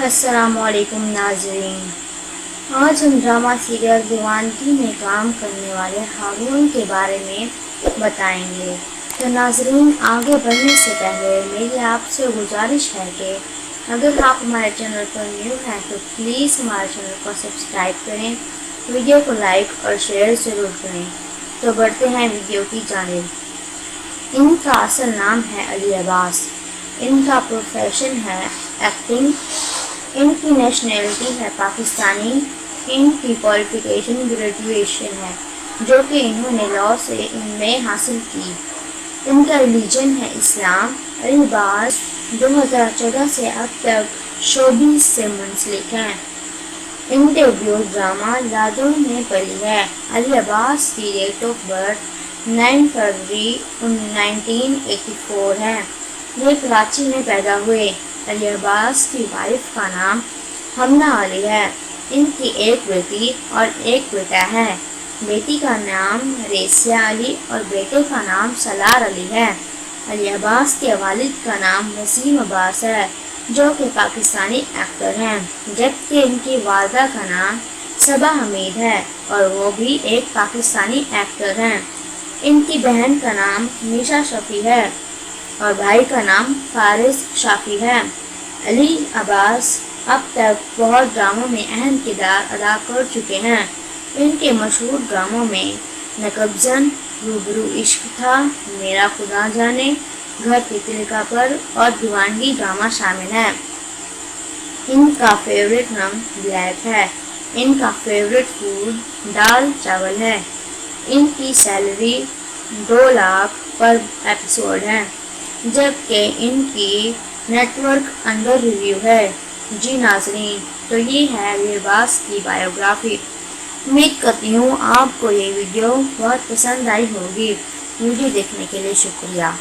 अस्सलाम वालेकुम नाज़रीन। आज हम ड्रामा सीरियल दीवानगी में काम करने वाले हारून के बारे में बताएंगे। तो नाज़रीन, आगे बढ़ने से पहले मेरी आपसे गुजारिश है कि अगर आप हमारे चैनल पर न्यू हैं तो प्लीज़ हमारे चैनल को सब्सक्राइब करें, वीडियो को लाइक और शेयर ज़रूर करें। तो बढ़ते हैं वीडियो की जानिब। इनका असल नाम है अली अब्बास। इनका प्रोफेशन है एक्टिंग। इनकी नेशनैलिटी है पाकिस्तानी। इनकी क्वालिफ़िकेशन ग्रेजुएशन है जो कि इन्होंने लॉ से इनमें हासिल की। इनका रिलीजन है इस्लाम। अली अब्बास 2014 से अब तक शोबिज़ से मुंसलिक हैं। इन डेब्यू ड्रामा यादों में पली है। अली अब्बास की डेट ऑफ बर्थ 9 फरवरी 1984 है। ये कराची में पैदा हुए। अली अब्बास की वाइफ का नाम हमना अली है। इनकी एक बेटी और एक बेटा है। बेटी का नाम रेसिया अली और बेटे का नाम सलार अली है। अली अब्बास के वालिद का नाम वसीम अब्बास है जो कि पाकिस्तानी एक्टर हैं, जबकि इनकी वालदा का नाम सबा हमीद है और वो भी एक पाकिस्तानी एक्टर हैं। इनकी बहन का नाम मीशा शफी है और भाई का नाम फारिस शाफी है। अली अब्बास अब तक बहुत ड्रामों में अहम किरदार अदा कर चुके हैं। इनके मशहूर ड्रामों में नकबजन, रूबरू इश्क था, मेरा खुदा जाने, घर की तिलका पर और दीवानगी ड्रामा शामिल है। इनका फेवरेट रंग ब्लैक है। इनका फेवरेट फूड दाल चावल है। इनकी सैलरी 2 लाख पर एपिसोड है, जबकि इनकी नेटवर्क अंडर रिव्यू है। जी नाज़रीन, तो ये है अली अब्बास की बायोग्राफी। उम्मीद करती हूँ आपको ये वीडियो बहुत पसंद आई होगी। वीडियो देखने के लिए शुक्रिया।